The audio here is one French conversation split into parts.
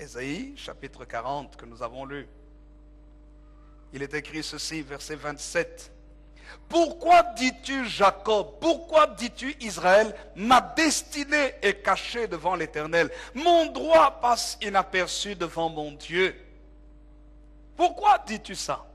Ésaïe, chapitre 40, que nous avons lu. Il est écrit ceci, verset 27. Pourquoi dis-tu Jacob? Pourquoi dis-tu Israël? Ma destinée est cachée devant l'Éternel. Mon droit passe inaperçu devant mon Dieu. Pourquoi dis-tu ça?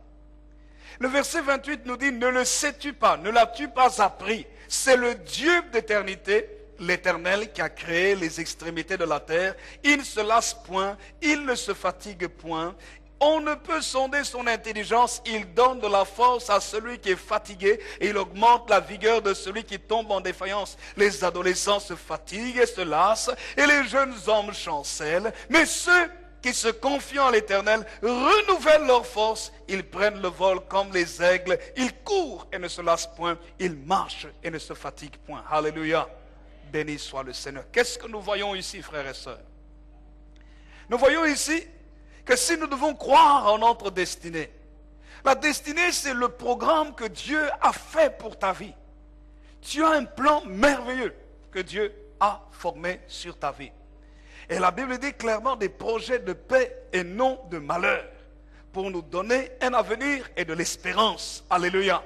Le verset 28 nous dit, ne le sais-tu pas, ne l'as-tu pas appris? C'est le Dieu d'éternité, l'Éternel, qui a créé les extrémités de la terre. Il ne se lasse point, il ne se fatigue point. On ne peut sonder son intelligence. Il donne de la force à celui qui est fatigué et il augmente la vigueur de celui qui tombe en défaillance. Les adolescents se fatiguent et se lassent et les jeunes hommes chancellent. Mais ceux qui se confient en l'Éternel renouvellent leur force. Ils prennent le vol comme les aigles. Ils courent et ne se lassent point. Ils marchent et ne se fatiguent point. Alléluia. Béni soit le Seigneur. Qu'est-ce que nous voyons ici, frères et sœurs? Nous voyons ici que si nous devons croire en notre destinée, la destinée, c'est le programme que Dieu a fait pour ta vie. Tu as un plan merveilleux que Dieu a formé sur ta vie. Et la Bible dit clairement des projets de paix et non de malheur, pour nous donner un avenir et de l'espérance. Alléluia.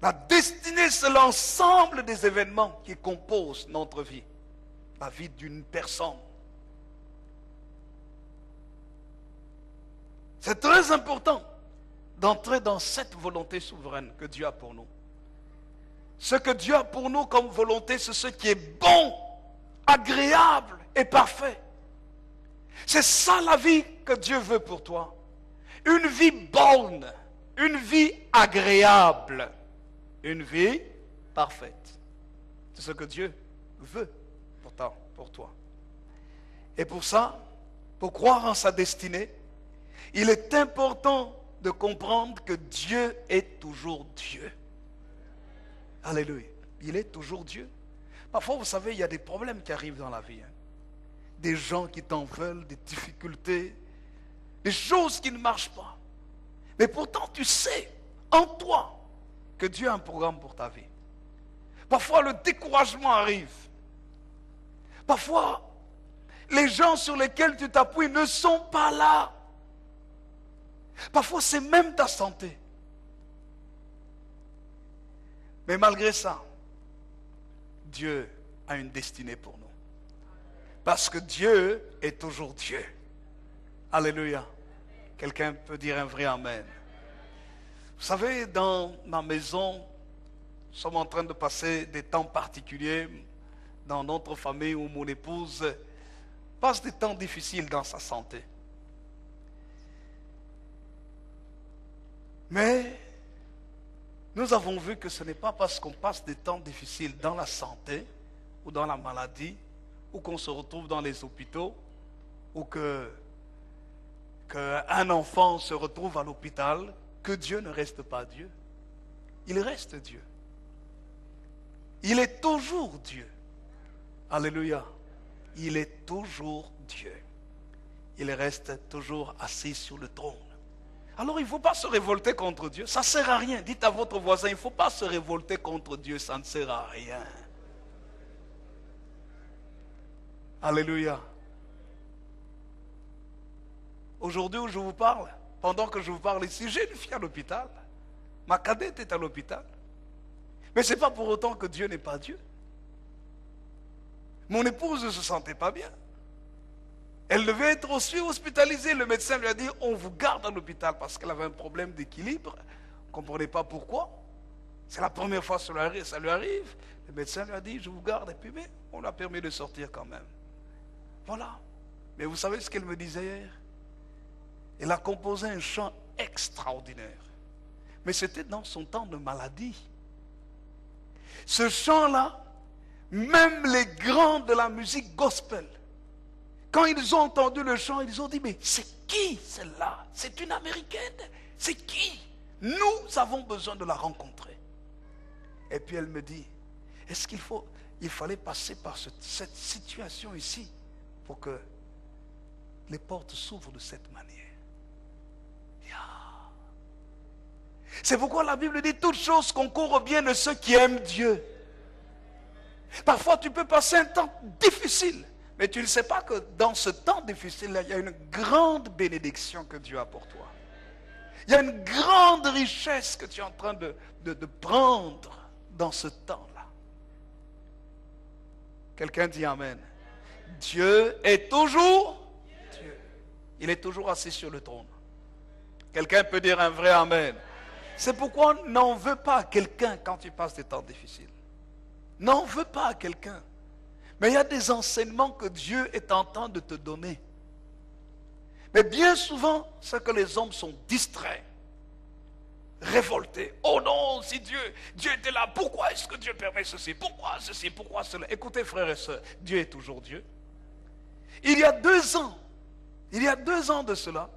La destinée, c'est l'ensemble des événements qui composent notre vie, la vie d'une personne. C'est très important d'entrer dans cette volonté souveraine que Dieu a pour nous. Ce que Dieu a pour nous comme volonté, c'est ce qui est bon, agréable et parfait. C'est ça la vie que Dieu veut pour toi. Une vie bonne, une vie agréable, une vie parfaite. C'est ce que Dieu veut pour toi. Et pour ça, pour croire en sa destinée, il est important de comprendre que Dieu est toujours Dieu. Alléluia. Il est toujours Dieu. Parfois, vous savez, il y a des problèmes qui arrivent dans la vie. Des gens qui t'en veulent, des difficultés, des choses qui ne marchent pas. Mais pourtant, tu sais en toi que Dieu a un programme pour ta vie. Parfois, le découragement arrive. Parfois, les gens sur lesquels tu t'appuies ne sont pas là. Parfois, c'est même ta santé. Mais malgré ça, Dieu a une destinée pour nous. Parce que Dieu est toujours Dieu. Alléluia. Quelqu'un peut dire un vrai amen. Vous savez, dans ma maison, nous sommes en train de passer des temps particuliers dans notre famille où mon épouse passe des temps difficiles dans sa santé. Mais nous avons vu que ce n'est pas parce qu'on passe des temps difficiles dans la santé ou dans la maladie ou qu'on se retrouve dans les hôpitaux ou qu'un enfant se retrouve à l'hôpital que Dieu ne reste pas Dieu. Il reste Dieu. Il est toujours Dieu. Alléluia. Il est toujours Dieu. Il reste toujours assis sur le trône. Alors il ne faut pas se révolter contre Dieu. Ça ne sert à rien. Dites à votre voisin, il ne faut pas se révolter contre Dieu. Ça ne sert à rien. Alléluia. Aujourd'hui où je vous parle, pendant que je vous parle ici, j'ai une fille à l'hôpital. Ma cadette est à l'hôpital. Mais ce n'est pas pour autant que Dieu n'est pas Dieu. Mon épouse ne se sentait pas bien. Elle devait être aussi hospitalisée. Le médecin lui a dit, on vous garde à l'hôpital parce qu'elle avait un problème d'équilibre. On ne comprenait pas pourquoi. C'est la première fois que ça lui arrive. Le médecin lui a dit, je vous garde. Et puis, mais on lui a permis de sortir quand même. Voilà. Mais vous savez ce qu'elle me disait hier? Elle a composé un chant extraordinaire. Mais c'était dans son temps de maladie. Ce chant-là, même les grands de la musique gospel, quand ils ont entendu le chant, ils ont dit, mais c'est qui celle-là? C'est une Américaine. C'est qui? Nous avons besoin de la rencontrer. Et puis elle me dit, est-ce il fallait passer par cette situation ici pour que les portes s'ouvrent de cette manière? C'est pourquoi la Bible dit, toutes choses concourent au bien de ceux qui aiment Dieu. Parfois tu peux passer un temps difficile, Mais tu ne sais pas que dans ce temps difficile, il y a une grande bénédiction que Dieu a pour toi. Il y a une grande richesse que tu es en train de prendre dans ce temps-là. Quelqu'un dit Amen. Dieu est toujours Dieu. Il est toujours assis sur le trône. Quelqu'un peut dire un vrai Amen. C'est pourquoi n'en veux pas à quelqu'un quand tu passes des temps difficiles. N'en veux pas à quelqu'un. Mais il y a des enseignements que Dieu est en train de te donner. Mais bien souvent, c'est que les hommes sont distraits, révoltés. Oh non, si Dieu était là, pourquoi est-ce que Dieu permet ceci? Pourquoi ceci? Pourquoi cela? Écoutez, frères et sœurs, Dieu est toujours Dieu. Il y a 2 ans de cela,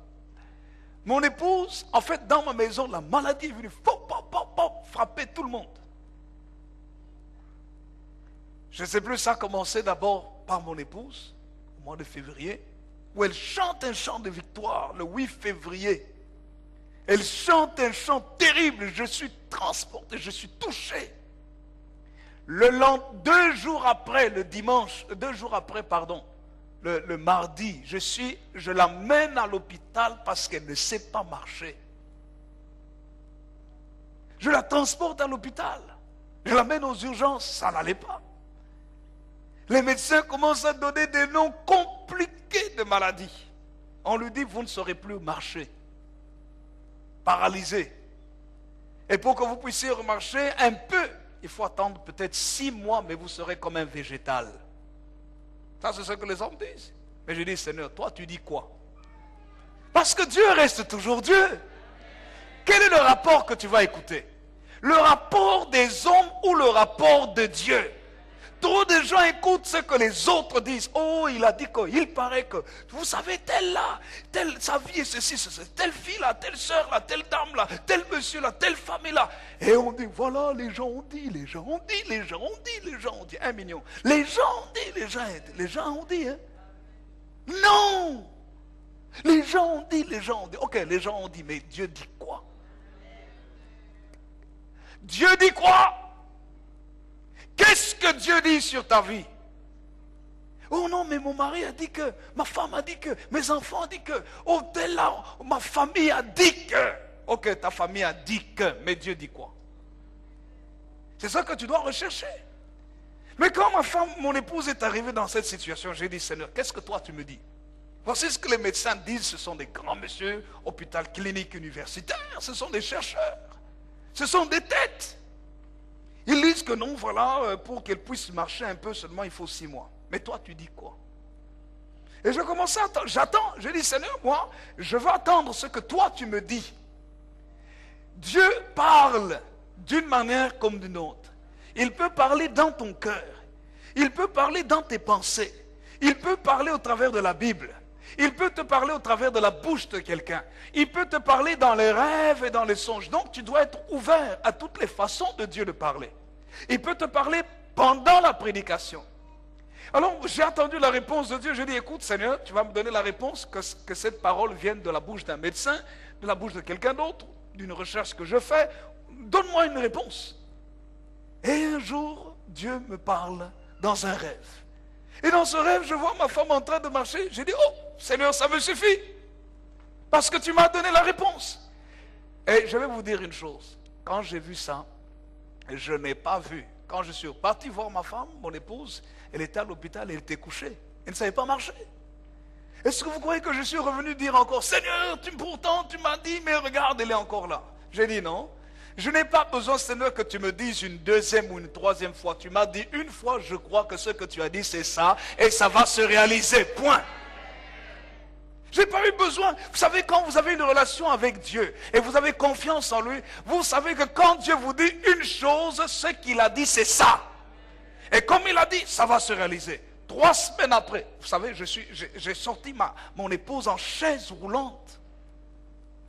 mon épouse, en fait, dans ma maison, la maladie est venue frapper tout le monde. Je ne sais plus, ça a commencé d'abord par mon épouse, au mois de février, où elle chante un chant de victoire, le 8 février. Elle chante un chant terrible, je suis transporté, je suis touché. 2 jours après, le mardi, je l'amène à l'hôpital parce qu'elle ne sait pas marcher. Je la transporte à l'hôpital. Je l'amène aux urgences, ça n'allait pas. Les médecins commencent à donner des noms compliqués de maladies. On lui dit, vous ne saurez plus marcher. Paralysé. Et pour que vous puissiez remarcher un peu, il faut attendre peut-être 6 mois, mais vous serez comme un végétal. Ça, c'est ce que les hommes disent. Mais je dis, Seigneur, toi, tu dis quoi? Parce que Dieu reste toujours Dieu. Quel est le rapport que tu vas écouter? Le rapport des hommes ou le rapport de Dieu? Trop de gens écoutent ce que les autres disent. Oh, il a dit qu'il paraît que, vous savez, tel là, sa vie est ceci, telle fille là, telle soeur là, telle dame là, tel monsieur là, telle famille là. Et on dit, voilà, les gens ont dit, les gens ont dit, les gens ont dit, les gens ont dit, 1 million. Les gens ont dit, les gens ont dit, hein. Non! Les gens ont dit, les gens ont dit. Ok, les gens ont dit, mais Dieu dit quoi? Dieu dit quoi? Qu'est-ce que Dieu dit sur ta vie? Oh non, mais mon mari a dit que, ma femme a dit que, mes enfants ont dit que, oh tel là, ma famille a dit que. Ok, ta famille a dit que, mais Dieu dit quoi? C'est ça que tu dois rechercher. Mais quand mon épouse est arrivée dans cette situation, j'ai dit, Seigneur, qu'est-ce que toi tu me dis? Voici ce que les médecins disent, ce sont des grands messieurs, hôpital clinique universitaire, ce sont des chercheurs, ce sont des têtes. Ils disent que non, voilà, pour qu'elle puisse marcher un peu seulement, il faut 6 mois. Mais toi, tu dis quoi? Et je commence à attendre, j'attends, je dis, Seigneur, moi, je veux attendre ce que toi, tu me dis. Dieu parle d'une manière comme d'une autre. Il peut parler dans ton cœur. Il peut parler dans tes pensées. Il peut parler au travers de la Bible. Il peut te parler au travers de la bouche de quelqu'un. Il peut te parler dans les rêves et dans les songes. Donc tu dois être ouvert à toutes les façons de Dieu de parler. Il peut te parler pendant la prédication. Alors j'ai attendu la réponse de Dieu. Je dis, écoute Seigneur, tu vas me donner la réponse, que cette parole vienne de la bouche d'un médecin, de la bouche de quelqu'un d'autre, d'une recherche que je fais. Donne-moi une réponse. Et un jour, Dieu me parle dans un rêve. Et dans ce rêve, je vois ma femme en train de marcher. J'ai dit, oh, Seigneur, ça me suffit. Parce que tu m'as donné la réponse. Et je vais vous dire une chose. Quand j'ai vu ça, je n'ai pas vu. Quand je suis parti voir ma femme, mon épouse, elle était à l'hôpital, elle était couchée. Elle ne savait pas marcher. Est-ce que vous croyez que je suis revenu dire encore, Seigneur, pourtant tu m'as dit, mais regarde, elle est encore là. J'ai dit non. Je n'ai pas besoin, Seigneur, que tu me dises une 2e ou une 3e fois. Tu m'as dit une fois, je crois que ce que tu as dit, c'est ça, et ça va se réaliser. Point. Je n'ai pas eu besoin. Vous savez, quand vous avez une relation avec Dieu, et vous avez confiance en lui, vous savez que quand Dieu vous dit une chose, ce qu'il a dit, c'est ça. Et comme il a dit, ça va se réaliser. 3 semaines après, vous savez, j'ai sorti mon épouse en chaise roulante.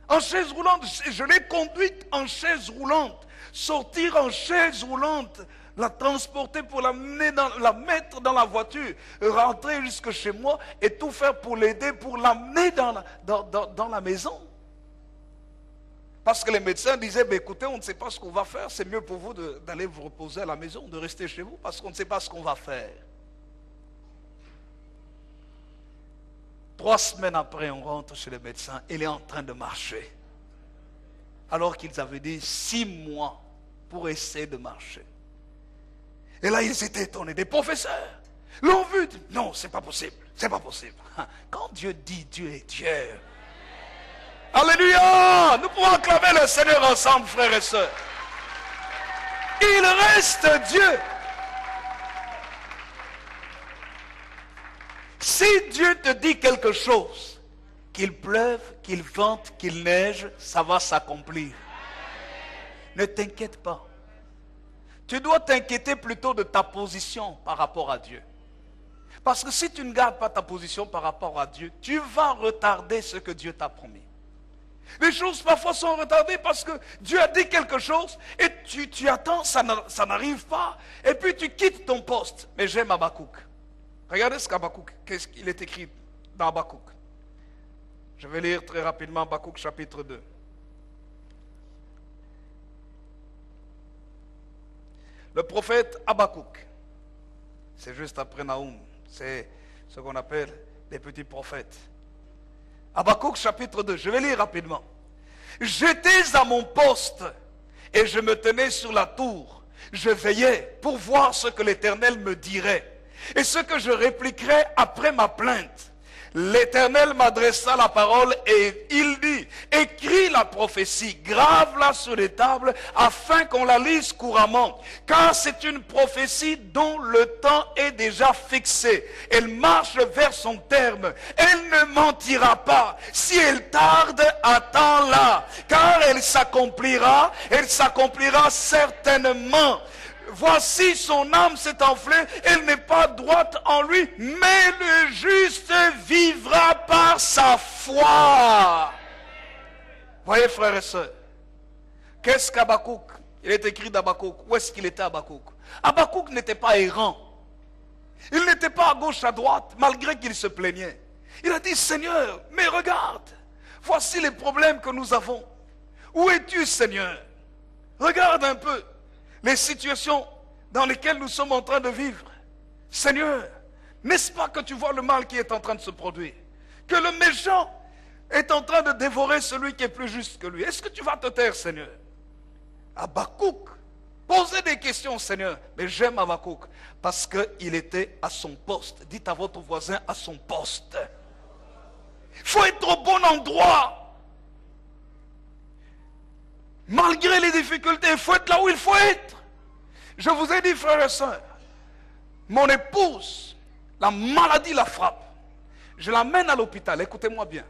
En chaise roulante, je l'ai conduite en chaise roulante. Sortir en chaise roulante, la transporter pour la mettre dans la voiture, rentrer jusque chez moi et tout faire pour l'aider, pour l'amener dans la maison. Parce que les médecins disaient, ben écoutez, on ne sait pas ce qu'on va faire, c'est mieux pour vous d'aller vous reposer à la maison, de rester chez vous, parce qu'on ne sait pas ce qu'on va faire. 3 semaines après, on rentre chez le médecin, il est en train de marcher. Alors qu'ils avaient dit 6 mois pour essayer de marcher. Et là, ils étaient étonnés. Des professeurs l'ont vu. Non, c'est pas possible. C'est pas possible. Quand Dieu dit, Dieu est Dieu. Alléluia! Nous pouvons acclamer le Seigneur ensemble, frères et sœurs. Il reste Dieu. Si Dieu te dit quelque chose, qu'il pleuve, qu'il vente, qu'il neige, ça va s'accomplir. Ne t'inquiète pas. Tu dois t'inquiéter plutôt de ta position par rapport à Dieu. Parce que si tu ne gardes pas ta position par rapport à Dieu, tu vas retarder ce que Dieu t'a promis. Les choses parfois sont retardées parce que Dieu a dit quelque chose et tu attends, ça n'arrive pas. Et puis tu quittes ton poste. Mais j'aime Habakkuk. Regardez ce qu'Habakkuk, qu'est-ce qu'il est écrit dans Habakkuk. Je vais lire très rapidement Habakkuk chapitre 2. Le prophète Habakkuk, c'est juste après Naoum, c'est ce qu'on appelle les petits prophètes. Habakkuk chapitre 2, je vais lire rapidement. J'étais à mon poste et je me tenais sur la tour. Je veillais pour voir ce que l'Éternel me dirait et ce que je répliquerais après ma plainte. L'Éternel m'adressa la parole et il dit, écris la prophétie, grave-la sur les tables afin qu'on la lise couramment. Car c'est une prophétie dont le temps est déjà fixé. Elle marche vers son terme. Elle ne mentira pas. Si elle tarde, attends-la. Car elle s'accomplira certainement. Voici son âme s'est enflée, elle n'est pas droite en lui, mais le juste vivra par sa foi. Voyez frères et sœurs, qu'est-ce qu'Habakkuk? Il est écrit d'Habakkuk. Où est-ce qu'il était Habakkuk? Habakkuk n'était pas errant. Il n'était pas à gauche, à droite, malgré qu'il se plaignait. Il a dit, Seigneur, mais regarde, voici les problèmes que nous avons. Où es-tu, Seigneur? Regarde un peu les situations dans lesquelles nous sommes en train de vivre. Seigneur, n'est-ce pas que tu vois le mal qui est en train de se produire? Que le méchant est en train de dévorer celui qui est plus juste que lui. Est-ce que tu vas te taire, Seigneur? Habakkuk posait des questions, Seigneur. Mais j'aime Habakkuk parce qu'il était à son poste. Dites à votre voisin, à son poste. Il faut être au bon endroit. Malgré les difficultés, il faut être là où il faut être. Je vous ai dit, frères et sœurs, mon épouse, la maladie la frappe. Je l'amène à l'hôpital, écoutez-moi bien.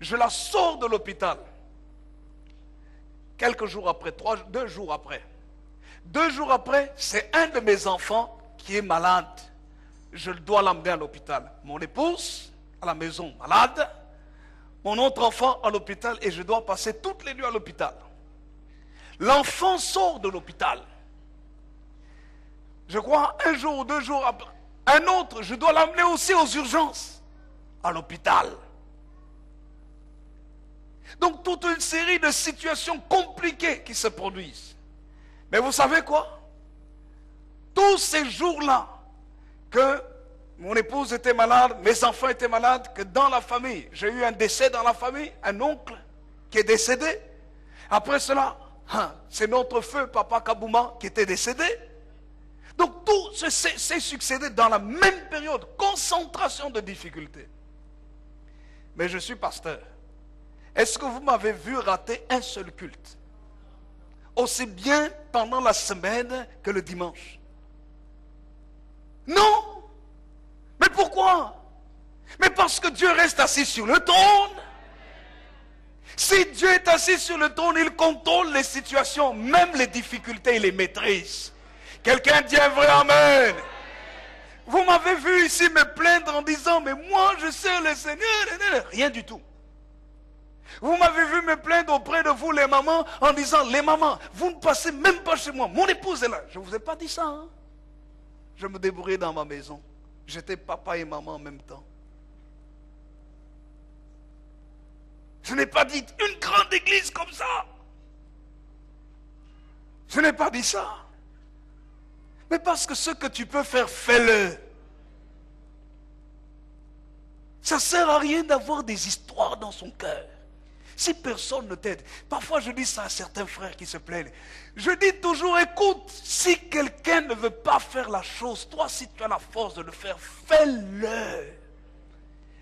Je la sors de l'hôpital. Quelques jours après, 2 jours après. 2 jours après, c'est un de mes enfants qui est malade. Je dois l'amener à l'hôpital. Mon épouse, à la maison, malade. Mon autre enfant à l'hôpital et je dois passer toutes les nuits à l'hôpital. L'enfant sort de l'hôpital. Je crois 1 jour ou 2 jours après. Un autre, je dois l'amener aussi aux urgences, à l'hôpital. Donc toute une série de situations compliquées qui se produisent. Mais vous savez quoi? Tous ces jours-là, que mon épouse était malade, mes enfants étaient malades, que dans la famille, j'ai eu un décès dans la famille, un oncle qui est décédé. Après cela, c'est notre feu, Papa Kabouma, qui était décédé. Donc tout s'est succédé dans la même période. Concentration de difficultés. Mais je suis pasteur. Est-ce que vous m'avez vu rater un seul culte? Aussi bien pendant la semaine que le dimanche? Non. Mais pourquoi? Mais parce que Dieu reste assis sur le trône. Si Dieu est assis sur le trône, il contrôle les situations, même les difficultés, il les maîtrise. Quelqu'un dit un vrai amen. Vous m'avez vu ici me plaindre en disant, mais moi je sers le Seigneur. Rien du tout. Vous m'avez vu me plaindre auprès de vous les mamans en disant, les mamans, vous ne passez même pas chez moi. Mon épouse est là. Je ne vous ai pas dit ça. Hein? Je me débrouillais dans ma maison. J'étais papa et maman en même temps. Je n'ai pas dit une grande église comme ça. Je n'ai pas dit ça. Mais parce que ce que tu peux faire, fais-le. Ça ne sert à rien d'avoir des histoires dans son cœur. Si personne ne t'aide, parfois je dis ça à certains frères qui se plaignent. Je dis toujours, écoute, si quelqu'un ne veut pas faire la chose, toi si tu as la force de le faire, fais-le.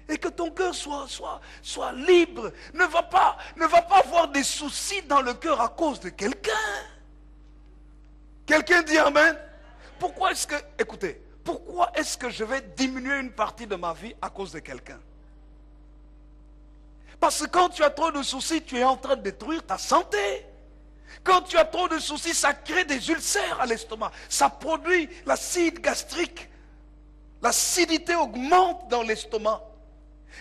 Et que ton cœur soit libre. Ne va pas avoir des soucis dans le cœur à cause de quelqu'un. Quelqu'un dit amen. Pourquoi est-ce que je vais diminuer une partie de ma vie à cause de quelqu'un? Parce que quand tu as trop de soucis, tu es en train de détruire ta santé. Quand tu as trop de soucis, ça crée des ulcères à l'estomac. Ça produit l'acide gastrique. L'acidité augmente dans l'estomac.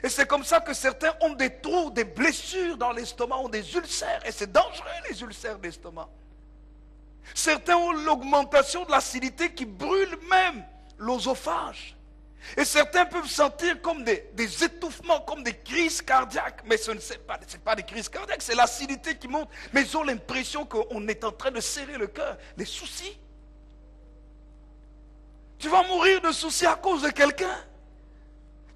Et c'est comme ça que certains ont des trous, des blessures dans l'estomac, ont des ulcères. Et c'est dangereux les ulcères d'estomac. Certains ont l'augmentation de l'acidité qui brûle même l'œsophage. Et certains peuvent sentir comme des étouffements, comme des crises cardiaques. Mais ce n'est pas des crises cardiaques, c'est l'acidité qui monte. Mais ils ont l'impression qu'on est en train de serrer le cœur. Les soucis. Tu vas mourir de soucis à cause de quelqu'un.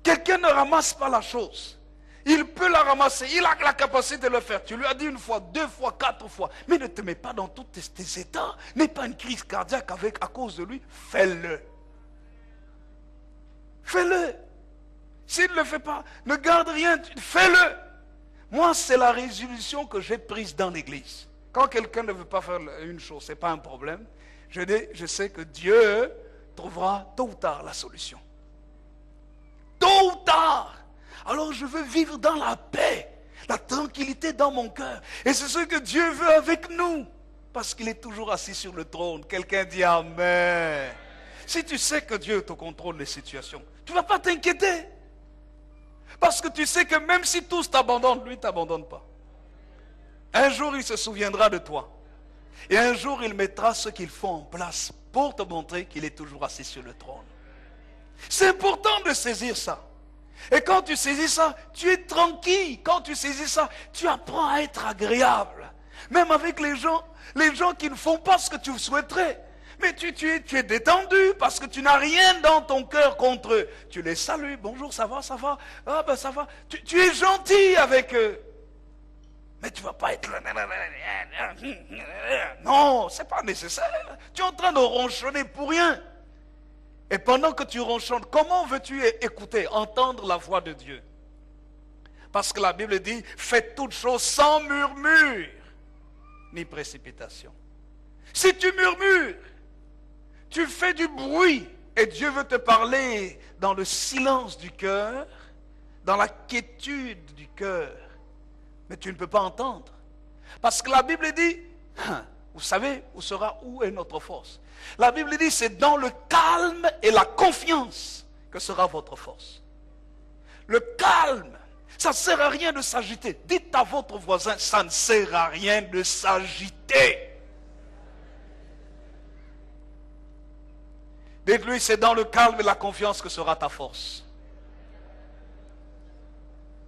Quelqu'un ne ramasse pas la chose. Il peut la ramasser, il a la capacité de le faire. Tu lui as dit une fois, 2 fois, 4 fois. Mais ne te mets pas dans tous tes états. N'aie pas une crise cardiaque à cause de lui. Fais-le. Fais-le. S'il ne le fait pas, ne garde rien. Fais-le. Moi, c'est la résolution que j'ai prise dans l'église. Quand quelqu'un ne veut pas faire une chose, ce n'est pas un problème. Je sais que Dieu trouvera tôt ou tard la solution. Tôt ou tard. Alors je veux vivre dans la paix, la tranquillité dans mon cœur. Et c'est ce que Dieu veut avec nous. Parce qu'il est toujours assis sur le trône. Quelqu'un dit amen. Si tu sais que Dieu te contrôle les situations, tu ne vas pas t'inquiéter. Parce que tu sais que même si tous t'abandonnent, lui ne t'abandonne pas. Un jour il se souviendra de toi. Et un jour il mettra ce qu'il faut en place pour te montrer qu'il est toujours assis sur le trône. C'est important de saisir ça. Et quand tu saisis ça, tu es tranquille. Quand tu saisis ça, tu apprends à être agréable. Même avec les gens qui ne font pas ce que tu souhaiterais. Mais tu es détendu parce que tu n'as rien dans ton cœur contre eux. Tu les salues. Bonjour, ça va? Ah ben ça va. Tu es gentil avec eux. Mais tu ne vas pas être... Non, ce n'est pas nécessaire. Tu es en train de ronchonner pour rien. Et pendant que tu ronchonnes, comment veux-tu écouter, entendre la voix de Dieu? Parce que la Bible dit, faites toutes choses sans murmure, ni précipitation. Si tu murmures, tu fais du bruit, et Dieu veut te parler dans le silence du cœur, dans la quiétude du cœur, mais tu ne peux pas entendre. Parce que la Bible dit, vous savez où est notre force? La Bible dit, c'est dans le calme et la confiance que sera votre force. Le calme, ça ne sert à rien de s'agiter. Dites à votre voisin, ça ne sert à rien de s'agiter. Dites-lui, c'est dans le calme et la confiance que sera ta force.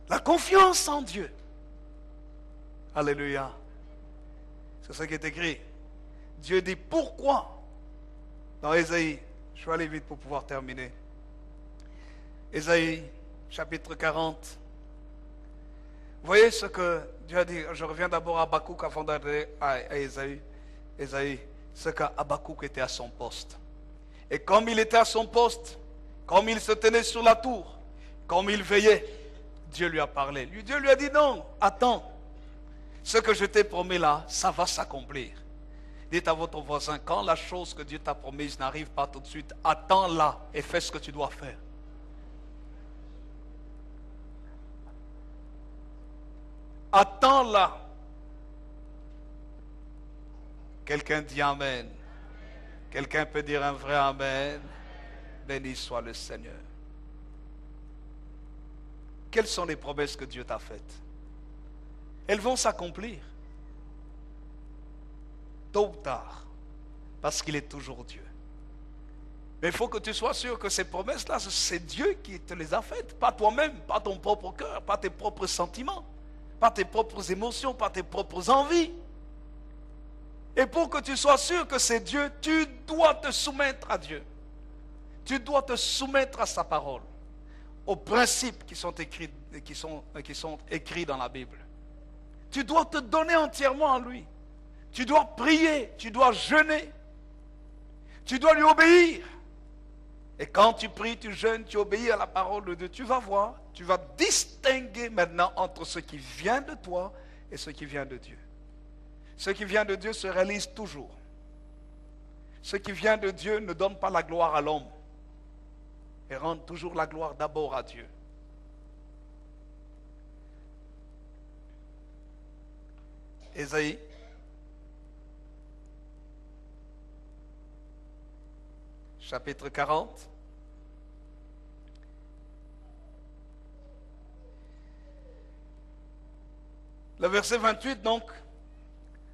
La confiance en Dieu. Alléluia. C'est ce qui est écrit. Dieu dit, pourquoi? Dans Ésaïe, je vais aller vite pour pouvoir terminer. Ésaïe, chapitre 40. Vous voyez ce que Dieu a dit. Je reviens d'abord à Habakkuk avant d'aller à Ésaïe. Ésaïe, ce qu'Habakkuk était à son poste. Et comme il était à son poste, comme il se tenait sur la tour, comme il veillait, Dieu lui a parlé. Dieu lui a dit non, attends. Ce que je t'ai promis là, ça va s'accomplir. Dites à votre voisin, quand la chose que Dieu t'a promise n'arrive pas tout de suite, attends-la et fais ce que tu dois faire. Attends-la. Quelqu'un dit amen. Quelqu'un peut dire un vrai amen. Béni soit le Seigneur. Quelles sont les promesses que Dieu t'a faites? Elles vont s'accomplir. Tôt ou tard. Parce qu'il est toujours Dieu. Mais il faut que tu sois sûr que ces promesses-là, c'est Dieu qui te les a faites. Pas toi-même, pas ton propre cœur, pas tes propres sentiments, pas tes propres émotions, pas tes propres envies. Et pour que tu sois sûr que c'est Dieu, tu dois te soumettre à Dieu. Tu dois te soumettre à sa parole. aux principes qui sont écrits dans la Bible. Tu dois te donner entièrement à lui. Tu dois prier, tu dois jeûner. Tu dois lui obéir. Et quand tu pries, tu jeûnes, tu obéis à la parole de Dieu, tu vas voir, tu vas distinguer maintenant entre ce qui vient de toi et ce qui vient de Dieu. Ce qui vient de Dieu se réalise toujours. Ce qui vient de Dieu ne donne pas la gloire à l'homme et rend toujours la gloire d'abord à Dieu. Ésaïe, chapitre 40. Le verset 28 donc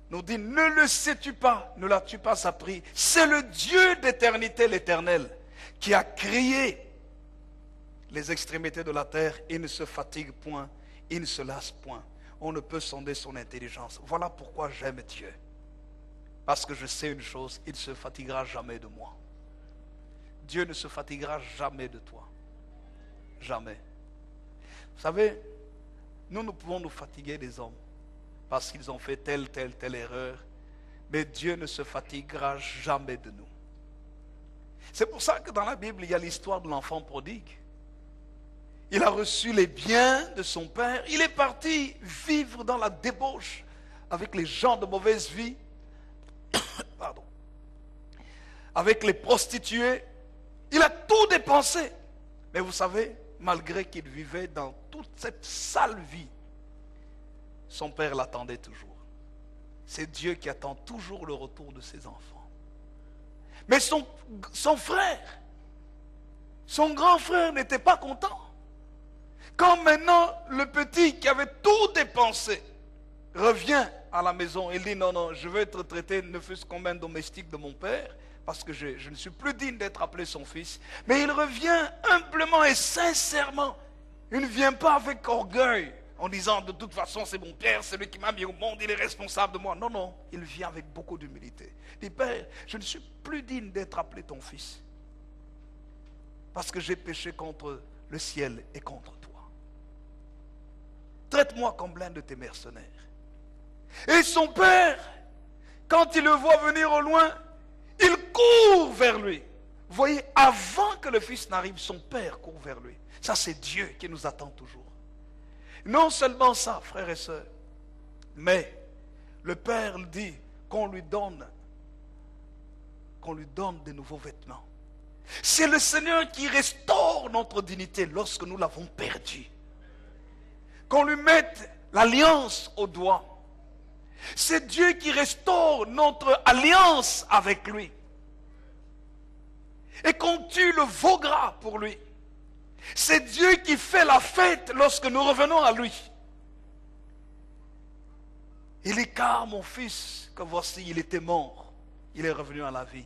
nous dit: ne le sais-tu pas, ne l'as-tu pas appris? C'est le Dieu d'éternité, l'Éternel, qui a créé les extrémités de la terre. Il ne se fatigue point, il ne se lasse point. On ne peut sonder son intelligence. Voilà pourquoi j'aime Dieu. Parce que je sais une chose, il ne se fatiguera jamais de moi. Dieu ne se fatiguera jamais de toi. Jamais. Vous savez, nous pouvons nous fatiguer des hommes parce qu'ils ont fait telle erreur. Mais Dieu ne se fatiguera jamais de nous. C'est pour ça que dans la Bible, il y a l'histoire de l'enfant prodigue. Il a reçu les biens de son père. Il est parti vivre dans la débauche avec les gens de mauvaise vie. Pardon. Avec les prostituées. Il a tout dépensé. Mais vous savez, malgré qu'il vivait dans toute cette sale vie, son père l'attendait toujours. C'est Dieu qui attend toujours le retour de ses enfants. Mais son frère, son grand frère n'était pas content. Quand maintenant le petit qui avait tout dépensé revient à la maison, il dit: non, je veux être traité ne fût-ce qu'un main domestique de mon père, parce que je ne suis plus digne d'être appelé son fils. Mais il revient humblement et sincèrement. Il ne vient pas avec orgueil, en disant: de toute façon c'est mon père, c'est lui qui m'a mis au monde, il est responsable de moi. Non, il vient avec beaucoup d'humilité. Il dit: père, je ne suis plus digne d'être appelé ton fils, parce que j'ai péché contre le ciel et contre toi. Traite-moi comme l'un de tes mercenaires. Et son père, quand il le voit venir au loin, il court vers lui. Vous voyez, avant que le fils n'arrive, son père court vers lui. Ça, c'est Dieu qui nous attend toujours. Non seulement ça, frères et sœurs, mais le père dit qu'on lui donne de nouveaux vêtements. C'est le Seigneur qui restaure notre dignité lorsque nous l'avons perdue. Qu'on lui mette l'alliance au doigt. C'est Dieu qui restaure notre alliance avec lui. Et qu'on tue le veau gras pour lui. C'est Dieu qui fait la fête lorsque nous revenons à lui. Il dit: car mon fils, que voici, il était mort, il est revenu à la vie.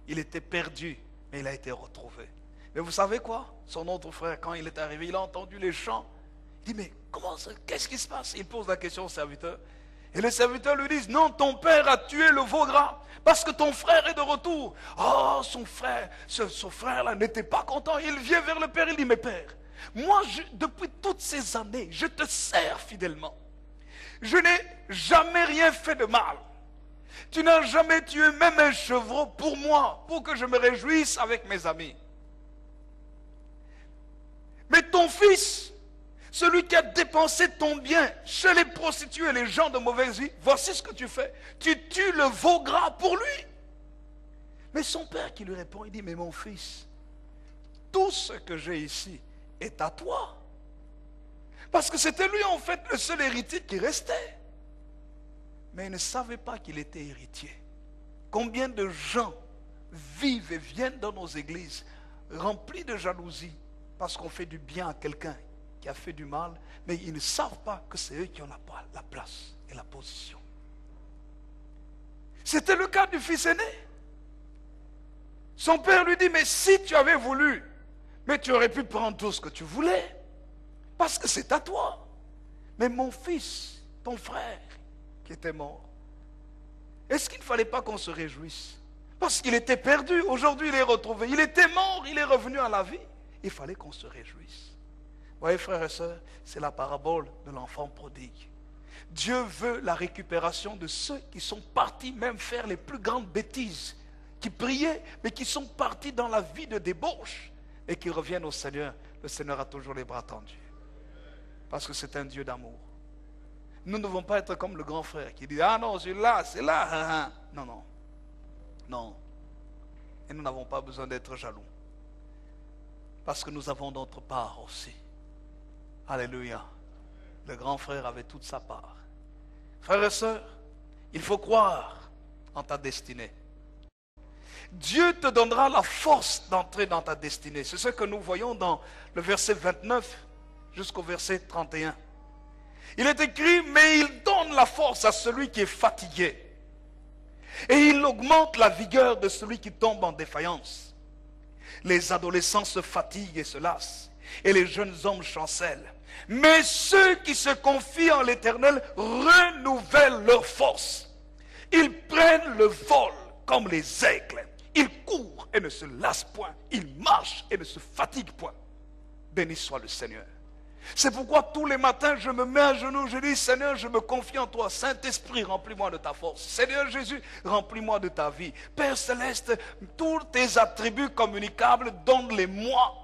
Il était perdu, mais il a été retrouvé. Mais vous savez quoi? Son autre frère, quand il est arrivé, il a entendu les chants. Il dit: mais comment ça? Qu'est-ce qui se passe? Il pose la question au serviteur. Et les serviteurs lui disent: non, ton père a tué le veau gras parce que ton frère est de retour. Oh, son frère-là n'était pas content. Il vient vers le père, il dit: mais père, moi, depuis toutes ces années, je te sers fidèlement. Je n'ai jamais rien fait de mal. Tu n'as jamais tué même un chevreau pour moi, pour que je me réjouisse avec mes amis. Mais ton fils, celui qui a dépensé ton bien chez les prostituées et les gens de mauvaise vie, voici ce que tu fais. Tu tues le veau gras pour lui. Mais son père qui lui répond, il dit: mais mon fils, tout ce que j'ai ici est à toi. Parce que c'était lui en fait le seul héritier qui restait. Mais il ne savait pas qu'il était héritier. Combien de gens vivent et viennent dans nos églises remplis de jalousie parce qu'on fait du bien à quelqu'un qui a fait du mal, mais ils ne savent pas que c'est eux qui ont la place et la position. C'était le cas du fils aîné. Son père lui dit: mais si tu avais voulu, mais tu aurais pu prendre tout ce que tu voulais, parce que c'est à toi. Mais mon fils, ton frère, qui était mort, est-ce qu'il ne fallait pas qu'on se réjouisse? Parce qu'il était perdu, aujourd'hui il est retrouvé. Il était mort, il est revenu à la vie. Il fallait qu'on se réjouisse. voyez, frères et sœurs, c'est la parabole de l'enfant prodigue. Dieu veut la récupération de ceux qui sont partis même faire les plus grandes bêtises, qui priaient, mais qui sont partis dans la vie de débauche et qui reviennent au Seigneur. Le Seigneur a toujours les bras tendus. Parce que c'est un Dieu d'amour. Nous ne devons pas être comme le grand frère qui dit, ah non, celui-là, c'est là. Non, non. Non. Et nous n'avons pas besoin d'être jaloux. Parce que nous avons notre part aussi. Alléluia. Le grand frère avait toute sa part. Frères et sœurs, il faut croire en ta destinée. Dieu te donnera la force d'entrer dans ta destinée. C'est ce que nous voyons dans le verset 29 jusqu'au verset 31. Il est écrit, mais il donne la force à celui qui est fatigué. Et il augmente la vigueur de celui qui tombe en défaillance. Les adolescents se fatiguent et se lassent, et les jeunes hommes chancellent. Mais ceux qui se confient en l'Éternel renouvellent leur force. Ils prennent le vol comme les aigles. Ils courent et ne se lassent point. Ils marchent et ne se fatiguent point. Béni soit le Seigneur. C'est pourquoi tous les matins je me mets à genoux, je dis Seigneur, je me confie en toi. Saint-Esprit, remplis-moi de ta force. Seigneur Jésus, remplis-moi de ta vie. Père Céleste, tous tes attributs communicables, donne-les-moi.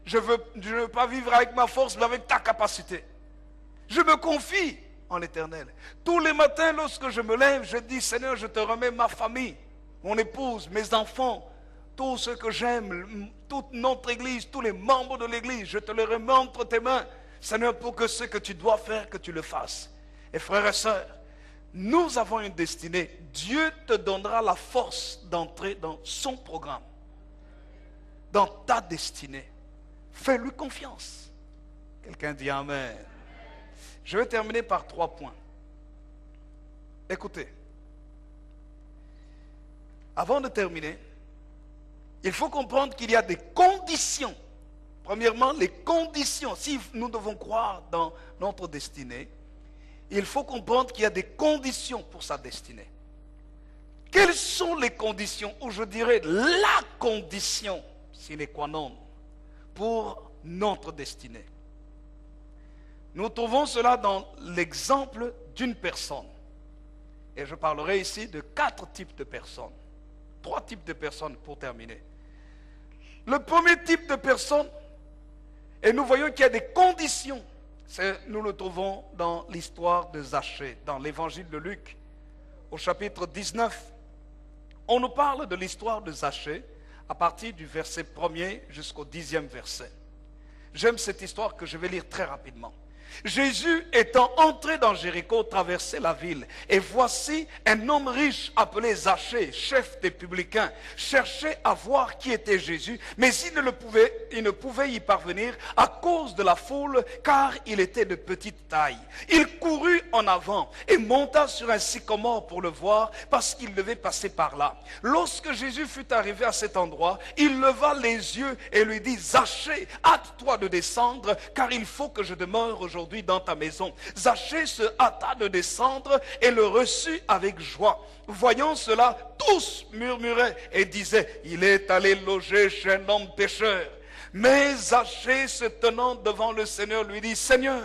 Je ne veux pas vivre avec ma force, mais avec ta capacité. Je me confie en l'Éternel. Tous les matins, lorsque je me lève, je dis Seigneur, je te remets ma famille, mon épouse, mes enfants, tous ceux que j'aime, toute notre église, tous les membres de l'église, je te les remets entre tes mains, Seigneur, pour que ce que tu dois faire, que tu le fasses. Et frères et sœurs, nous avons une destinée. Dieu te donnera la force d'entrer dans son programme, dans ta destinée. Fais-lui confiance. Quelqu'un dit Amen. Je vais terminer par 3 points. Écoutez. Avant de terminer, il faut comprendre qu'il y a des conditions. Premièrement, les conditions. Si nous devons croire dans notre destinée, il faut comprendre qu'il y a des conditions pour sa destinée. Quelles sont les conditions, ou je dirais la condition, sine qua non, pour notre destinée? Nous trouvons cela dans l'exemple d'une personne. Et je parlerai ici de 4 types de personnes. 3 types de personnes pour terminer. Le premier type de personne, et nous voyons qu'il y a des conditions. Nous le trouvons dans l'histoire de Zachée, dans l'évangile de Luc, au chapitre 19. On nous parle de l'histoire de Zachée à partir du verset 1er jusqu'au 10e verset. J'aime cette histoire que je vais lire très rapidement. Jésus étant entré dans Jéricho, traversait la ville. Et voici un homme riche appelé Zachée, chef des publicains, cherchait à voir qui était Jésus, mais il ne pouvait y parvenir à cause de la foule, car il était de petite taille. Il courut en avant et monta sur un sycomore pour le voir, parce qu'il devait passer par là. Lorsque Jésus fut arrivé à cet endroit, il leva les yeux et lui dit, Zachée, hâte-toi de descendre, car il faut que je demeure aujourd'hui dans ta maison. Zachée se hâta de descendre et le reçut avec joie. Voyant cela, tous murmuraient et disaient, il est allé loger chez un homme pécheur. Mais Zachée, se tenant devant le Seigneur, lui dit, Seigneur,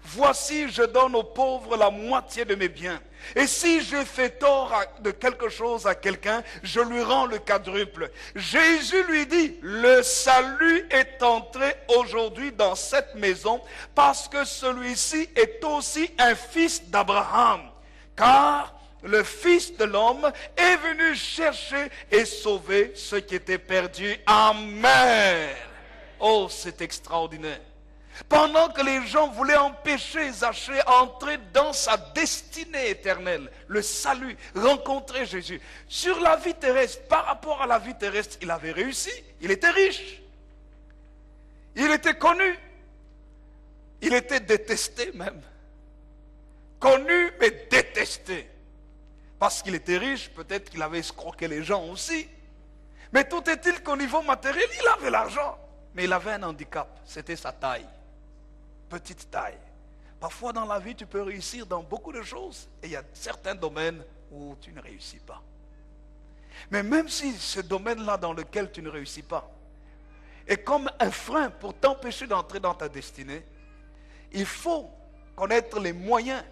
voici, je donne aux pauvres la moitié de mes biens. Et si j'ai fait tort de quelque chose à quelqu'un, je lui rends le quadruple. Jésus lui dit, le salut est entré aujourd'hui dans cette maison, parce que celui-ci est aussi un fils d'Abraham. Car le Fils de l'homme est venu chercher et sauver ceux qui étaient perdus. Amen. Oh, c'est extraordinaire. Pendant que les gens voulaient empêcher Zachée à entrer dans sa destinée éternelle, le salut, rencontrer Jésus. Sur la vie terrestre, par rapport à la vie terrestre, il avait réussi, il était riche, il était connu, il était détesté même. Connu mais détesté. Parce qu'il était riche, peut-être qu'il avait escroqué les gens aussi. Mais tout est-il qu'au niveau matériel, il avait l'argent. Mais il avait un handicap, c'était sa taille. Petite taille. Parfois dans la vie, tu peux réussir dans beaucoup de choses et il y a certains domaines où tu ne réussis pas. Mais même si ce domaine-là dans lequel tu ne réussis pas, est comme un frein pour t'empêcher d'entrer dans ta destinée, il faut connaître les moyens,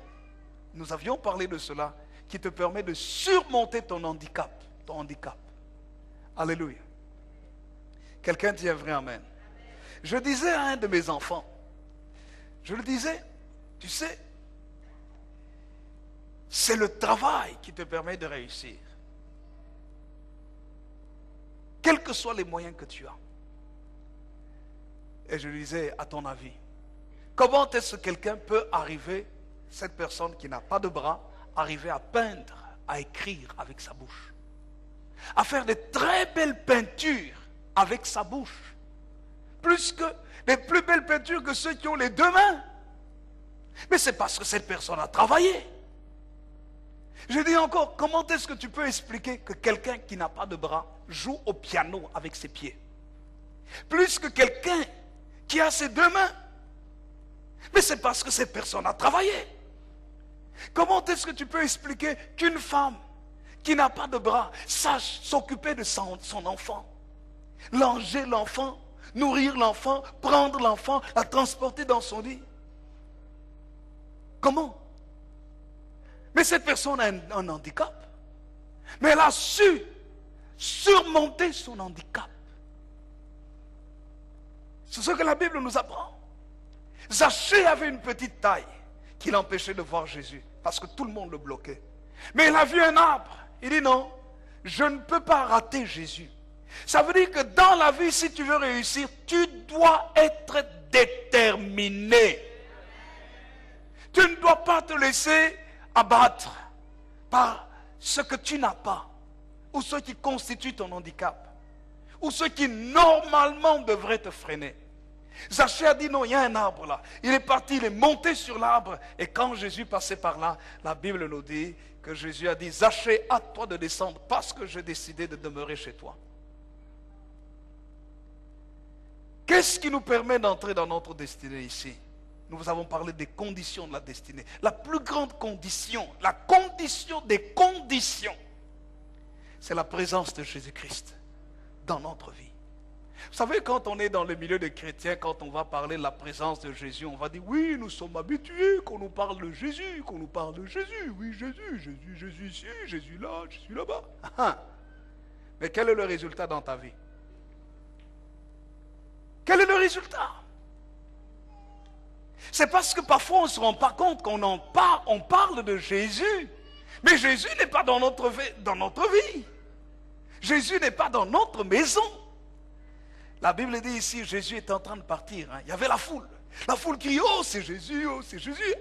nous avions parlé de cela, qui te permet de surmonter ton handicap. Ton handicap. Alléluia. Quelqu'un dit un vrai amen. Je disais à un de mes enfants, je le disais, tu sais, c'est le travail qui te permet de réussir. Quels que soient les moyens que tu as. Et je lui disais, à ton avis, comment est-ce que quelqu'un peut arriver, cette personne qui n'a pas de bras, arriver à peindre, à écrire avec sa bouche, à faire de très belles peintures avec sa bouche, plus que les plus belles peintures que ceux qui ont les deux mains. Mais c'est parce que cette personne a travaillé. Je dis encore, comment est-ce que tu peux expliquer que quelqu'un qui n'a pas de bras joue au piano avec ses pieds, plus que quelqu'un qui a ses deux mains? Mais c'est parce que cette personne a travaillé. Comment est-ce que tu peux expliquer qu'une femme qui n'a pas de bras sache s'occuper de son enfant, langer l'enfant, nourrir l'enfant, prendre l'enfant, la transporter dans son lit? Comment? Mais cette personne a un handicap. Mais elle a su surmonter son handicap. C'est ce que la Bible nous apprend. Zachée avait une petite taille qui l'empêchait de voir Jésus, parce que tout le monde le bloquait. Mais il a vu un arbre. Il dit non, je ne peux pas rater Jésus. Ça veut dire que dans la vie, si tu veux réussir, tu dois être déterminé. Tu ne dois pas te laisser abattre par ce que tu n'as pas, ou ce qui constitue ton handicap, ou ce qui normalement devrait te freiner. Zachée a dit non, il y a un arbre là. Il est parti, il est monté sur l'arbre, et quand Jésus passait par là, la Bible nous dit que Jésus a dit, Zachée, hâte-toi de descendre parce que j'ai décidé de demeurer chez toi. Qu'est-ce qui nous permet d'entrer dans notre destinée ici? Nous avons parlé des conditions de la destinée. La plus grande condition, la condition des conditions, c'est la présence de Jésus-Christ dans notre vie. Vous savez, quand on est dans le milieu des chrétiens, quand on va parler de la présence de Jésus, on va dire, oui, nous sommes habitués qu'on nous parle de Jésus, qu'on nous parle de Jésus. Oui, Jésus, Jésus, Jésus ici, Jésus là, Jésus là-bas. Mais quel est le résultat dans ta vie? Quel est le résultat? C'est parce que parfois on ne se rend pas compte qu'on parle de Jésus. Mais Jésus n'est pas dans notre vie. Jésus n'est pas dans notre maison. La Bible dit ici, Jésus est en train de partir. Il y avait la foule. La foule crie, oh c'est Jésus, oh c'est Jésus.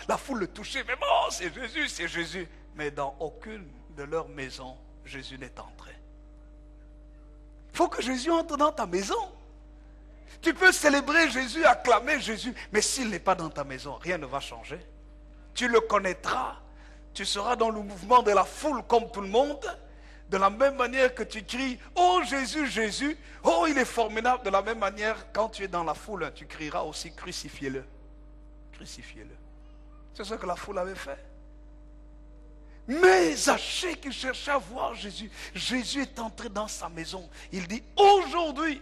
La foule le touchait, mais oh c'est Jésus, c'est Jésus. Mais dans aucune de leurs maisons, Jésus n'est entré. Il faut que Jésus entre dans ta maison. Tu peux célébrer Jésus, acclamer Jésus, mais s'il n'est pas dans ta maison, rien ne va changer. Tu le connaîtras, tu seras dans le mouvement de la foule comme tout le monde, de la même manière que tu cries, oh Jésus, Jésus, oh il est formidable. De la même manière, quand tu es dans la foule, tu crieras aussi, crucifiez-le, crucifiez-le. C'est ce que la foule avait fait. Mais Zachée qui cherchait à voir Jésus, Jésus est entré dans sa maison. Il dit, aujourd'hui,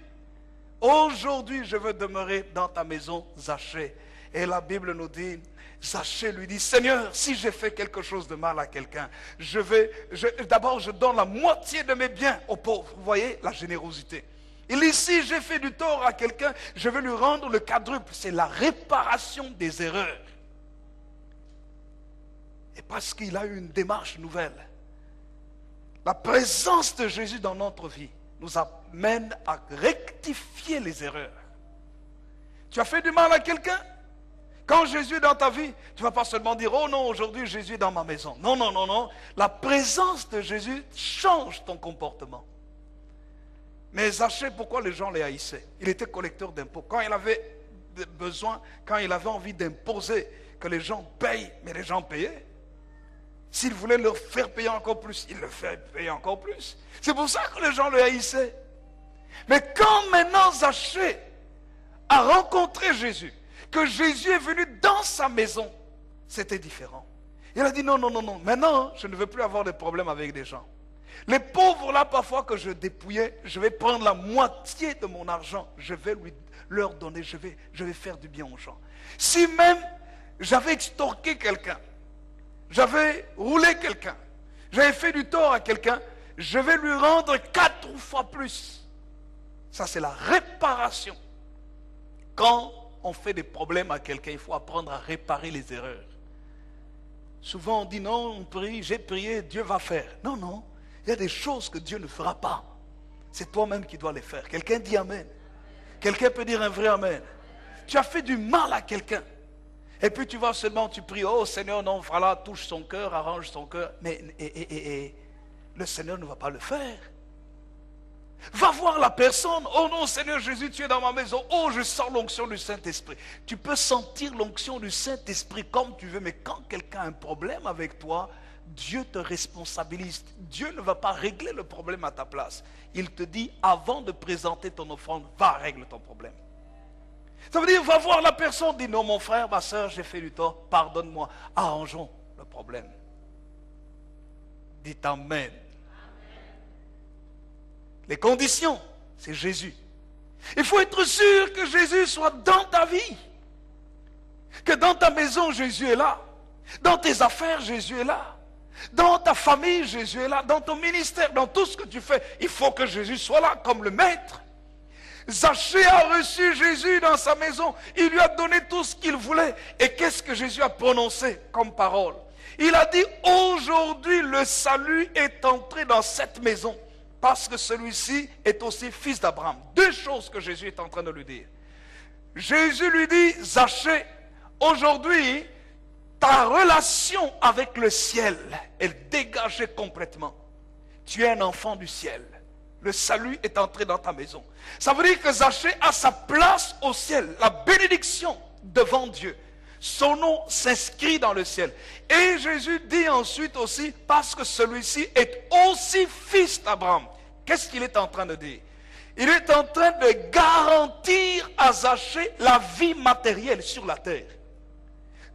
je veux demeurer dans ta maison, Zachée. Et la Bible nous dit, Zachée lui dit, Seigneur, si j'ai fait quelque chose de mal à quelqu'un, d'abord je donne la moitié de mes biens aux pauvres. Vous voyez la générosité. Il dit, si j'ai fait du tort à quelqu'un, je vais lui rendre le quadruple. C'est la réparation des erreurs. Et parce qu'il a eu une démarche nouvelle, la présence de Jésus dans notre vie nous amène à rectifier les erreurs. Tu as fait du mal à quelqu'un? Quand Jésus est dans ta vie, tu ne vas pas seulement dire, oh non, aujourd'hui Jésus est dans ma maison. Non, non, non, non. La présence de Jésus change ton comportement. Mais Zachée, pourquoi les gens les haïssaient? Il était collecteur d'impôts. Quand il avait besoin, quand il avait envie d'imposer que les gens payent, mais les gens payaient. S'il voulait leur faire payer encore plus, il le fait payer encore plus. C'est pour ça que les gens le haïssaient. Mais quand maintenant Zachée a rencontré Jésus, que Jésus est venu dans sa maison, c'était différent. Il a dit non, non, non, non, maintenant je ne veux plus avoir de problème avec des gens. Les pauvres là, parfois que je dépouillais, je vais prendre la moitié de mon argent, je vais leur donner, je vais faire du bien aux gens. Si même j'avais extorqué quelqu'un, j'avais roulé quelqu'un, j'avais fait du tort à quelqu'un, je vais lui rendre 4 fois plus. Ça, c'est la réparation. Quand on fait des problèmes à quelqu'un, il faut apprendre à réparer les erreurs. Souvent, on dit non, on prie, j'ai prié, Dieu va faire. Non, non, il y a des choses que Dieu ne fera pas. C'est toi-même qui dois les faire. Quelqu'un dit amen. Quelqu'un peut dire un vrai amen. Tu as fait du mal à quelqu'un. Et puis tu vas seulement, tu pries, oh Seigneur, non, voilà, touche son cœur, arrange son cœur. Mais le Seigneur ne va pas le faire. Va voir la personne. Oh non, Seigneur Jésus, tu es dans ma maison. Oh, je sens l'onction du Saint-Esprit. Tu peux sentir l'onction du Saint-Esprit comme tu veux, mais quand quelqu'un a un problème avec toi, Dieu te responsabilise. Dieu ne va pas régler le problème à ta place. Il te dit, avant de présenter ton offrande, va régler ton problème. Ça veut dire, va voir la personne, dis non, mon frère, ma soeur, j'ai fait du tort, pardonne-moi. Arrangeons le problème. Dites amen. Les conditions, c'est Jésus. Il faut être sûr que Jésus soit dans ta vie. Que dans ta maison, Jésus est là. Dans tes affaires, Jésus est là. Dans ta famille, Jésus est là. Dans ton ministère, dans tout ce que tu fais, il faut que Jésus soit là comme le maître. Zachée a reçu Jésus dans sa maison. Il lui a donné tout ce qu'il voulait. Et qu'est-ce que Jésus a prononcé comme parole? Il a dit, aujourd'hui le salut est entré dans cette maison. Parce que celui-ci est aussi fils d'Abraham. 2 choses que Jésus est en train de lui dire. Jésus lui dit, Zachée, aujourd'hui, ta relation avec le ciel est dégagée complètement. Tu es un enfant du ciel. Le salut est entré dans ta maison. Ça veut dire que Zachée a sa place au ciel, la bénédiction devant Dieu. Son nom s'inscrit dans le ciel. Et Jésus dit ensuite aussi, parce que celui-ci est aussi fils d'Abraham. Qu'est-ce qu'il est en train de dire? Il est en train de garantir à Zachée la vie matérielle sur la terre.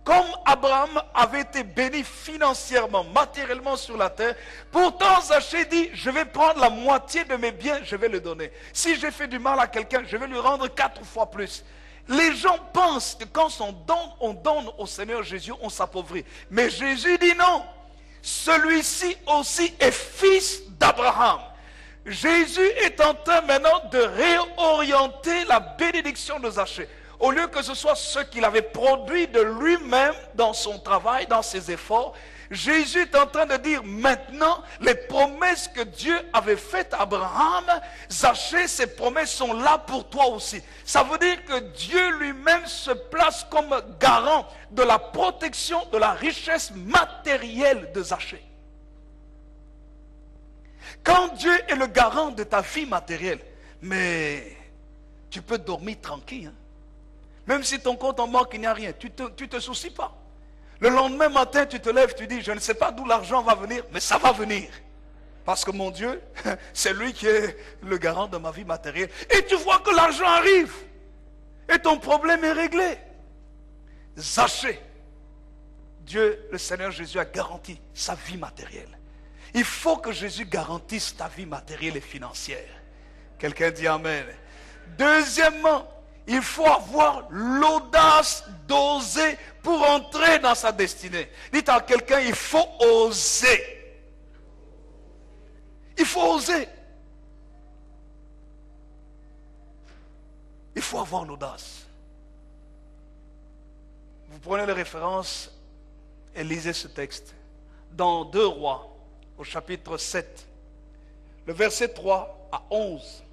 Comme Abraham avait été béni financièrement, matériellement sur la terre, pourtant Zachée dit, je vais prendre la moitié de mes biens, je vais le donner. Si j'ai fait du mal à quelqu'un, je vais lui rendre 4 fois plus. Les gens pensent que quand on donne au Seigneur Jésus, on s'appauvrit. Mais Jésus dit non. Celui-ci aussi est fils d'Abraham. Jésus est en train maintenant de réorienter la bénédiction de Zachée. Au lieu que ce soit ce qu'il avait produit de lui-même dans son travail, dans ses efforts, Jésus est en train de dire maintenant les promesses que Dieu avait faites à Abraham, Zachée, ces promesses sont là pour toi aussi. Ça veut dire que Dieu lui-même se place comme garant de la protection de la richesse matérielle de Zachée. Quand Dieu est le garant de ta vie matérielle, mais tu peux dormir tranquille. Hein? Même si ton compte en banque, il n'y a rien, tu te soucies pas. Le lendemain matin, tu te lèves, tu dis, je ne sais pas d'où l'argent va venir, mais ça va venir. Parce que mon Dieu, c'est lui qui est le garant de ma vie matérielle. Et tu vois que l'argent arrive. Et ton problème est réglé. Zachée, Dieu, le Seigneur Jésus a garanti sa vie matérielle. Il faut que Jésus garantisse ta vie matérielle et financière. Quelqu'un dit amen. Deuxièmement, il faut avoir l'audace d'oser pour entrer dans sa destinée. Dites à quelqu'un, il faut oser. Il faut oser. Il faut avoir l'audace. Vous prenez les références et lisez ce texte. Dans 2 Rois, au chapitre 7, le verset 3 à 11,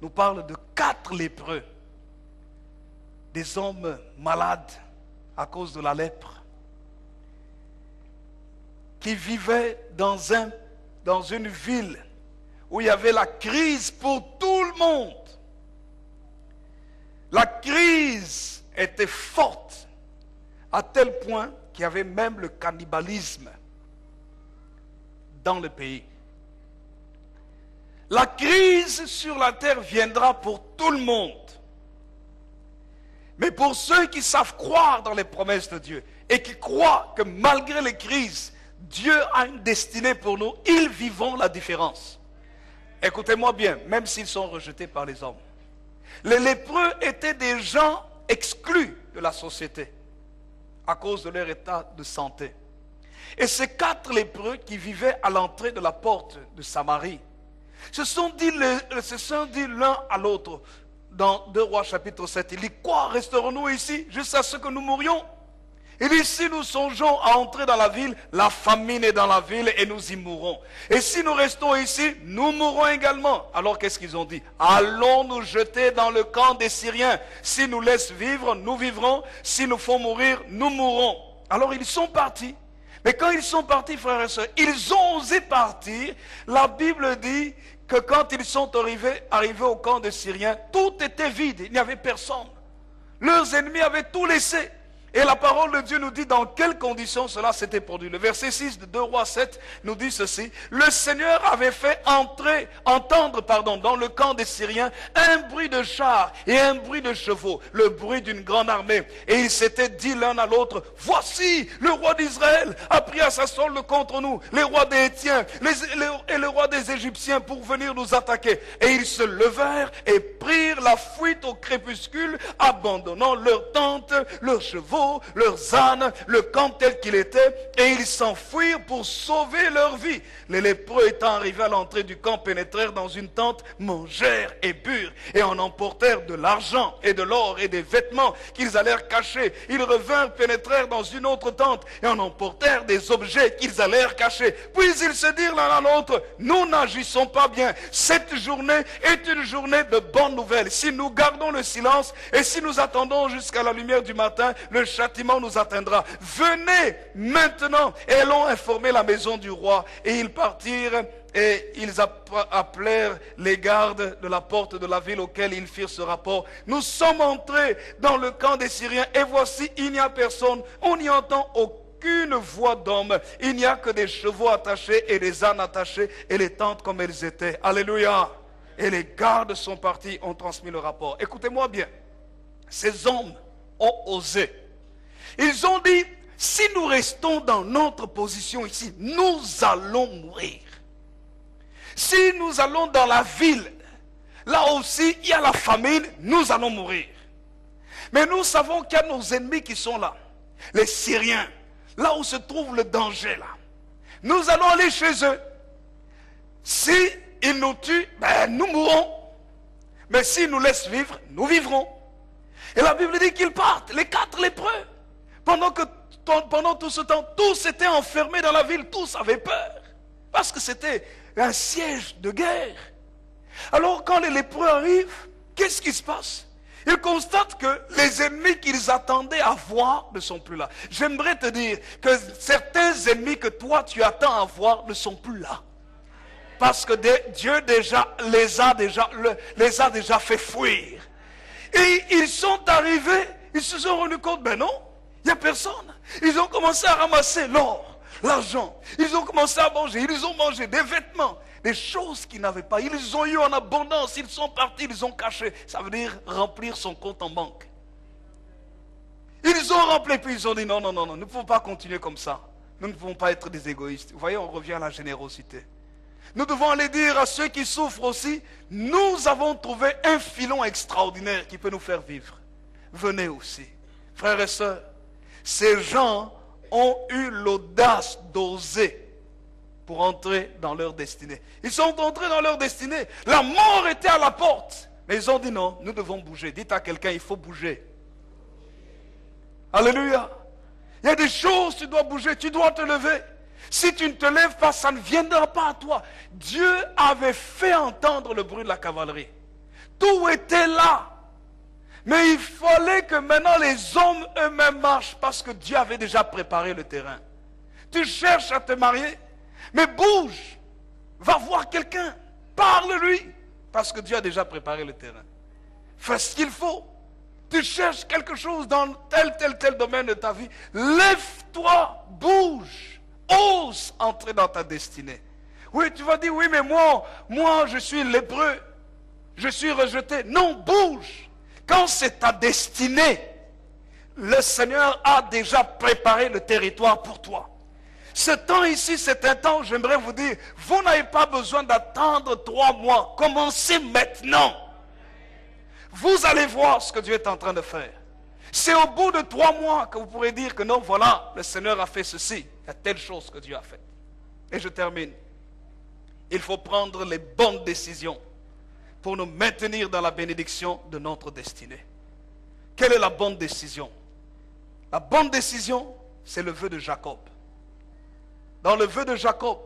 nous parle de 4 lépreux. Des hommes malades à cause de la lèpre, qui vivaient dans une ville où il y avait la crise pour tout le monde. La crise était forte à tel point qu'il y avait même le cannibalisme dans le pays. La crise sur la terre viendra pour tout le monde. Mais pour ceux qui savent croire dans les promesses de Dieu et qui croient que malgré les crises, Dieu a une destinée pour nous. Ils vivront la différence. Écoutez-moi bien, même s'ils sont rejetés par les hommes. Les lépreux étaient des gens exclus de la société à cause de leur état de santé. Et ces 4 lépreux qui vivaient à l'entrée de la porte de Samarie se sont dit l'un à l'autre dans 2 Rois chapitre 7. Il dit, quoi, resterons-nous ici jusqu'à ce que nous mourions? Il dit, si nous songeons à entrer dans la ville, la famine est dans la ville et nous y mourrons. Et si nous restons ici, nous mourrons également. Alors qu'est-ce qu'ils ont dit? Allons nous jeter dans le camp des Syriens. Si nous laissent vivre, nous vivrons. Si nous font mourir, nous mourrons. Alors ils sont partis. Mais quand ils sont partis, frères et sœurs, ils ont osé partir. La Bible dit que quand ils sont arrivés au camp des Syriens, tout était vide, il n'y avait personne. Leurs ennemis avaient tout laissé. Et la parole de Dieu nous dit dans quelles conditions cela s'était produit. Le verset 6 de 2 Rois 7 nous dit ceci. Le Seigneur avait fait entendre dans le camp des Syriens un bruit de chars et un bruit de chevaux, le bruit d'une grande armée. Et ils s'étaient dit l'un à l'autre, voici le roi d'Israël a pris à sa solde contre nous, les rois des Hétiens et le roi des Égyptiens pour venir nous attaquer. Et ils se levèrent et prirent la fuite au crépuscule, abandonnant leurs tentes, leurs chevaux, leurs ânes, le camp tel qu'il était, et ils s'enfuirent pour sauver leur vie. Les lépreux étant arrivés à l'entrée du camp pénétrèrent dans une tente, mangèrent et burent, et en emportèrent de l'argent et de l'or et des vêtements qu'ils allèrent cacher. Ils revinrent, pénétrèrent dans une autre tente, et en emportèrent des objets qu'ils allèrent cacher. Puis ils se dirent l'un à l'autre, nous n'agissons pas bien. Cette journée est une journée de bonnes nouvelles. Si nous gardons le silence, et si nous attendons jusqu'à la lumière du matin, le châtiment nous atteindra. Venez maintenant et allons informer la maison du roi. Et ils partirent et ils appelèrent les gardes de la porte de la ville auxquels ils firent ce rapport. Nous sommes entrés dans le camp des Syriens et voici, il n'y a personne. On n'y entend aucune voix d'homme. Il n'y a que des chevaux attachés et des ânes attachés et les tentes comme elles étaient. Alléluia. Et les gardes sont partis, ont transmis le rapport. Écoutez-moi bien. Ces hommes ont osé. Ils ont dit, si nous restons dans notre position ici, nous allons mourir. Si nous allons dans la ville, là aussi, il y a la famine, nous allons mourir. Mais nous savons qu'il y a nos ennemis qui sont là. Les Syriens, là où se trouve le danger, là. Nous allons aller chez eux. Si ils nous tuent, nous mourrons. Mais s'ils nous laissent vivre, nous vivrons. Et la Bible dit qu'ils partent, les 4 lépreux. Pendant tout ce temps, tous étaient enfermés dans la ville, tous avaient peur. Parce que c'était un siège de guerre. Alors quand les lépreux arrivent, qu'est-ce qui se passe? Ils constatent que les ennemis qu'ils attendaient à voir ne sont plus là. J'aimerais te dire que certains ennemis que toi tu attends à voir ne sont plus là. Parce que Dieu les a déjà fait fuir. Et ils sont arrivés, ils se sont rendus compte, ben non, il n'y a personne. Ils ont commencé à ramasser l'or, l'argent. Ils ont commencé à manger, ils ont mangé des vêtements, des choses qu'ils n'avaient pas. Ils ont eu en abondance, ils sont partis, ils ont caché. Ça veut dire remplir son compte en banque. Ils ont rempli, puis ils ont dit non, nous ne pouvons pas continuer comme ça. Nous ne pouvons pas être des égoïstes. Vous voyez, on revient à la générosité. Nous devons aller dire à ceux qui souffrent aussi, nous avons trouvé un filon extraordinaire qui peut nous faire vivre. Venez aussi. Frères et sœurs, ces gens ont eu l'audace d'oser pour entrer dans leur destinée. Ils sont entrés dans leur destinée. La mort était à la porte. Mais ils ont dit non, nous devons bouger. Dites à quelqu'un, il faut bouger. Alléluia. Il y a des choses, tu dois bouger, tu dois te lever. Si tu ne te lèves pas, ça ne viendra pas à toi. Dieu avait fait entendre le bruit de la cavalerie. Tout était là. Mais il fallait que maintenant les hommes eux-mêmes marchent parce que Dieu avait déjà préparé le terrain. Tu cherches à te marier, mais bouge. Va voir quelqu'un. Parle-lui. Parce que Dieu a déjà préparé le terrain. Fais ce qu'il faut. Tu cherches quelque chose dans tel domaine de ta vie. Lève-toi, bouge. Ose entrer dans ta destinée. Oui, tu vas dire, oui, mais moi je suis lépreux. Je suis rejeté. Non, bouge. Quand c'est ta destinée, le Seigneur a déjà préparé le territoire pour toi. Ce temps ici, c'est un temps où j'aimerais vous dire, vous n'avez pas besoin d'attendre 3 mois. Commencez maintenant. Vous allez voir ce que Dieu est en train de faire. C'est au bout de 3 mois que vous pourrez dire que non, voilà, le Seigneur a fait ceci. Il y a telle chose que Dieu a faite. Et je termine. Il faut prendre les bonnes décisions pour nous maintenir dans la bénédiction de notre destinée. Quelle est la bonne décision? La bonne décision, c'est le vœu de Jacob. Dans le vœu de Jacob,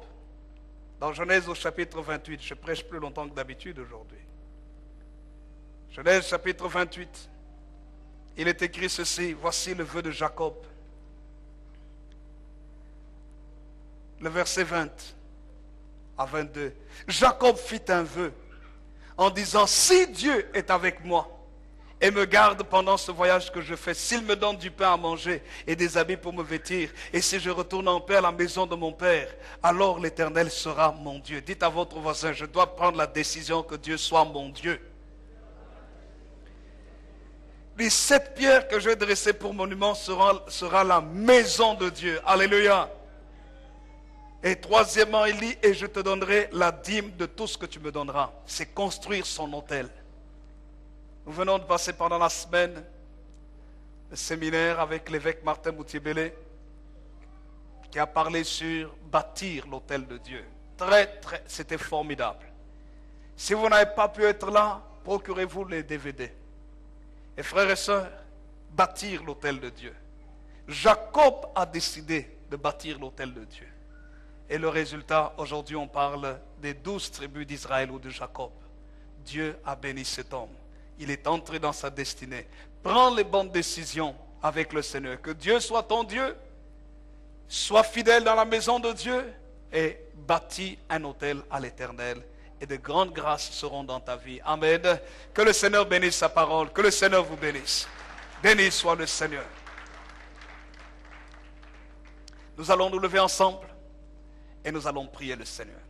dans Genèse au chapitre 28, je prêche plus longtemps que d'habitude aujourd'hui. Genèse chapitre 28, il est écrit ceci, voici le vœu de Jacob. Le verset 20 à 22. Jacob fit un vœu en disant, si Dieu est avec moi et me garde pendant ce voyage que je fais, s'il me donne du pain à manger et des habits pour me vêtir, et si je retourne en paix à la maison de mon Père, alors l'Éternel sera mon Dieu. Dites à votre voisin, je dois prendre la décision que Dieu soit mon Dieu. Les 7 pierres que je vais dresser pour monument sera la maison de Dieu. Alléluia. Et troisièmement, il dit, et je te donnerai la dîme de tout ce que tu me donneras. C'est construire son autel. Nous venons de passer pendant la semaine le séminaire avec l'évêque Martin Moutier-Bellé qui a parlé sur bâtir l'autel de Dieu. C'était formidable. Si vous n'avez pas pu être là, procurez-vous les DVD. Et frères et sœurs, bâtir l'autel de Dieu. Jacob a décidé de bâtir l'autel de Dieu. Et le résultat, aujourd'hui on parle des 12 tribus d'Israël ou de Jacob. Dieu a béni cet homme. Il est entré dans sa destinée. Prends les bonnes décisions avec le Seigneur. Que Dieu soit ton Dieu. Sois fidèle dans la maison de Dieu. Et bâtis un autel à l'Éternel. Et de grandes grâces seront dans ta vie. Amen. Que le Seigneur bénisse sa parole. Que le Seigneur vous bénisse. Béni soit le Seigneur. Nous allons nous lever ensemble. Et nous allons prier le Seigneur.